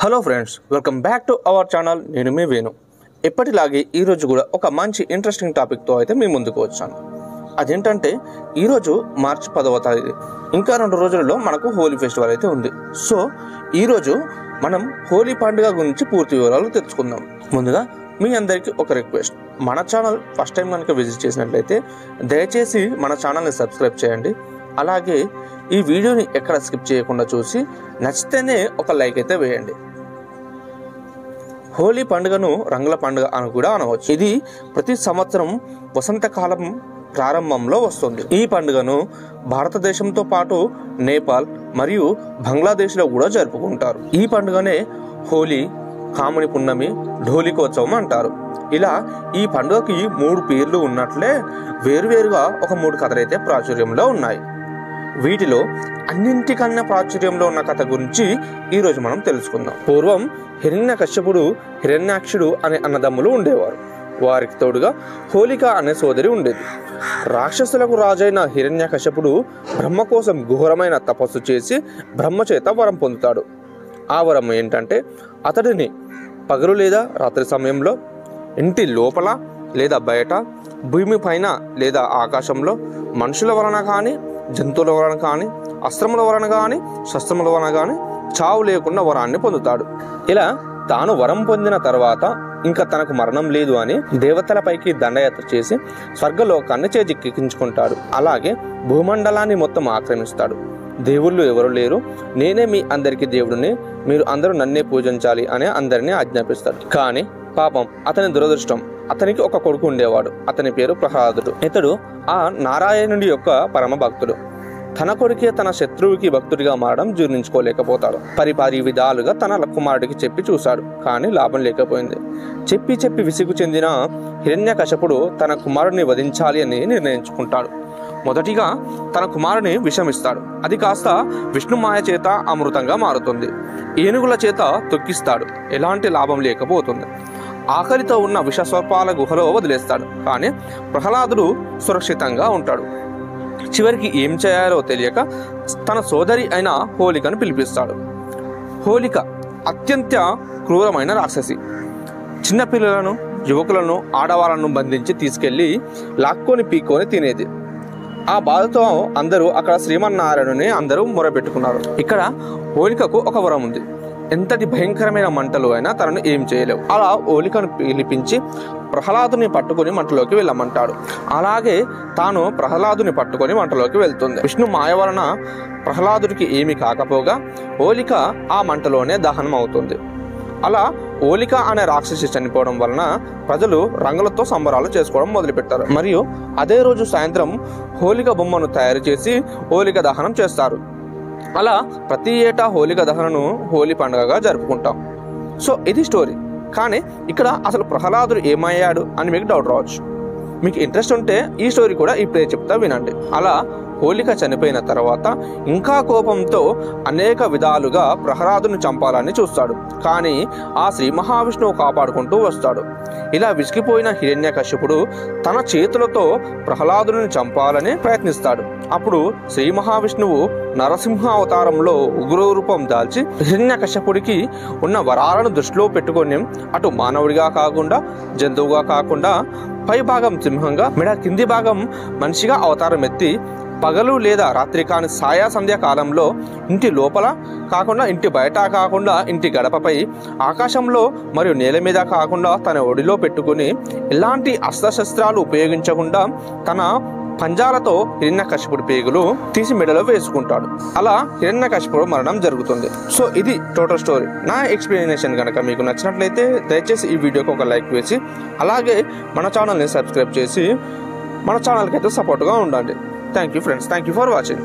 Hello friends, welcome back to our channel. నేను మీ వేణు. ఎప్పటిలాగే ఈరోజు కూడా ఒక మంచి ఇంట్రెస్టింగ్ టాపిక్తో అయితే మీ ముందుకు వచ్చాను. అదేంటంటే ఈరోజు మార్చి 10వ తారీఖు, ఇంకా 2 రోజులలో మనకు హోలీ ఫెస్టివల్ అయితే ఉంది. సో ఈరోజు మనం హోలీ పండుగ గురించి పూర్తి వివరాలు తెలుసుకుందాం. ముందుగా మీ అందరికీ ఒక రిక్వెస్ట్, మన ఛానల్ ఫస్ట్ టైం కనుక విజిట్ చేసినట్లయితే దయచేసి మన ఛానల్ని సబ్స్క్రైబ్ చేయండి. అలాగే ఈ వీడియోని ఎక్కడ స్కిప్ చేయకుండా చూసి నచ్చితేనే ఒక లైక్ అయితే వేయండి. హోలీ పండుగను రంగుల పండుగ అని కూడా అనవచ్చు. ఇది ప్రతి సంవత్సరం వసంతకాలం ప్రారంభంలో వస్తుంది. ఈ పండుగను భారతదేశంతో పాటు నేపాల్ మరియు బంగ్లాదేశ్లో కూడా జరుపుకుంటారు. ఈ పండుగనే హోలీ, కాముని పున్నమి, ఢోలికోత్సవం అంటారు. ఇలా ఈ పండుగకి 3 పేర్లు ఉన్నట్లే వేరువేరుగా ఒక 3 కథలైతే ప్రాచుర్యంలో ఉన్నాయి. వీటిలో అన్నింటికన్నా ప్రాచుర్యంలో ఉన్న కథ గురించి ఈరోజు మనం తెలుసుకుందాం. పూర్వం హిరణ్యకశ్యపుడు, హిరణ్యాక్షుడు అనే అన్నదమ్ములు ఉండేవారు. వారికి తోడుగా హోలిక అనే సోదరి ఉండేది. రాక్షసులకు రాజైన హిరణ్యకశ్యపుడు బ్రహ్మ కోసం ఘోరమైన తపస్సు చేసి బ్రహ్మ చేత వరం పొందుతాడు. ఆ వరం ఏంటంటే అతడిని పగలు లేదా రాత్రి సమయంలో ఇంటి లోపల లేదా బయట, భూమి పైన లేదా ఆకాశంలో మనుషుల వలన కానీ, జంతువుల వలన కానీ, అస్త్రముల వలన కానీ, శస్త్రముల వలన కానీ చావు లేకుండా వరాన్ని పొందుతాడు. ఇలా తాను వరం పొందిన తర్వాత ఇంకా తనకు మరణం లేదు అని దేవతలపైకి దండయాత్ర చేసి స్వర్గలోకాన్ని చేజిక్కించుకుంటాడు. అలాగే భూమండలాన్ని మొత్తం ఆక్రమిస్తాడు. దేవుళ్ళు ఎవరు లేరు, నేనే మీ అందరికీ దేవుడిని, మీరు అందరూ నన్నే పూజించాలి అని అందరినీ ఆజ్ఞాపిస్తాడు. కానీ పాపం అతని దురదృష్టం, అతనికి ఒక కొడుకు ఉండేవాడు. అతని పేరు ప్రహ్లాదుడు. ఇతడు ఆ నారాయణుడి యొక్క పరమ భక్తుడు. తన కొడుకే తన శత్రువుకి భక్తుడిగా మారడం జీర్ణించుకోలేకపోతాడు. పరిపారి విధాలుగా తన కుమారుడికి చెప్పి చూశాడు, కానీ లాభం లేకపోయింది. చెప్పి విసుగు చెందిన హిరణ్యకశపుడు తన కుమారుడిని వధించాలి అని నిర్ణయించుకుంటాడు. మొదటిగా తన కుమారుని విషమిస్తాడు. అది కాస్త విష్ణుమాయ చేత అమృతంగా మారుతుంది. ఏనుగుల చేత తొక్కిస్తాడు. ఎలాంటి లాభం లేకపోతుంది. ఆకలితో ఉన్న విషస్వల్పాల గుహలో వదిలేస్తాడు. కానీ ప్రహ్లాదుడు సురక్షితంగా ఉంటాడు. చివరికి ఏం చేయాలో తెలియక తన సోదరి అయిన హోలికను పిలిపిస్తాడు. హోలిక అత్యంత క్రూరమైన రాక్షసి. చిన్నపిల్లలను, యువకులను, ఆడవాళ్లను బంధించి తీసుకెళ్లి లాక్కొని పీక్కొని తినేది. ఆ బాధతో అందరూ అక్కడ శ్రీమన్నారాయణుని అందరూ మొరపెట్టుకున్నారు. ఇక్కడ హోలికకు ఒక వరం ఉంది. ఎంతటి భయంకరమైన మంటలు అయినా తనను ఏం చేయలేవు. అలా హోలికను పిలిపించి ప్రహ్లాదుని పట్టుకొని మంటలోకి వెళ్ళమంటాడు. అలాగే తాను ప్రహ్లాదుని పట్టుకొని మంటలోకి వెళ్తుంది. విష్ణు మాయ వలన ప్రహ్లాదుడికి ఏమి కాకపోగా హోలిక ఆ మంటలోనే దహనం అవుతుంది. అలా హోలిక అనే రాక్షసి చనిపోవడం వలన ప్రజలు రంగులతో సంబరాలు చేసుకోవడం మొదలుపెట్టారు. మరియు అదే రోజు సాయంత్రం హోలిక బొమ్మను తయారు చేసి హోలిక దహనం చేస్తారు. అలా ప్రతి ఏటా హోలిక దహనను హోలీ పండుగగా జరుపుకుంటాం. సో ఇది స్టోరీ. కానీ ఇక్కడ అసలు ప్రహ్లాదుడు ఏమయ్యాడు అని మీకు డౌట్ రావచ్చు. మీకు ఇంట్రెస్ట్ ఉంటే ఈ స్టోరీ కూడా ఇప్పుడే చెప్తా వినండి. అలా హోలిక చనిపోయిన తర్వాత ఇంకా కోపంతో అనేక విధాలుగా ప్రహ్లాదుని చంపాలని చూస్తాడు. కానీ ఆ శ్రీ మహావిష్ణువు కాపాడుకుంటూ వస్తాడు. ఇలా విసిగిపోయిన హిరణ్యకశ్యపుడు తన చేతులతో ప్రహ్లాదుని చంపాలని ప్రయత్నిస్తాడు. అప్పుడు శ్రీ మహావిష్ణువు నరసింహ అవతారంలో ఉగ్ర రూపం దాల్చి హిరణ్యకశ్యపుడికి ఉన్న వరాలను దృష్టిలో పెట్టుకొని అటు మానవుడిగా కాకుండా, జంతువుగా కాకుండా పై భాగం సింహంగా, మెడ కింది భాగం మనిషిగా అవతారం ఎత్తి పగలు లేదా రాత్రి కాని సాయా సంధ్యా కాలంలో ఇంటి లోపల కాకుండా, ఇంటి బయట కాకుండా, ఇంటి గడపపై, ఆకాశంలో మరియు నేల మీద కాకుండా తన ఒడిలో పెట్టుకుని ఎలాంటి అస్త్రశస్త్రాలు ఉపయోగించకుండా తన పంజాలతో హిరణ్యకశ్యపుడి పేగులు తీసి మెడలో వేసుకుంటాడు. అలా హిరణ్యకశ్యపుడు మరణం జరుగుతుంది. సో ఇది టోటల్ స్టోరీ. నా ఎక్స్ప్లెనేషన్ కనుక మీకు నచ్చినట్లయితే దయచేసి ఈ వీడియోకి ఒక లైక్ వేసి, అలాగే మన ఛానల్ని సబ్స్క్రైబ్ చేసి మన ఛానల్కి అయితే సపోర్ట్గా ఉండండి. Thank you friends. Thank you for watching.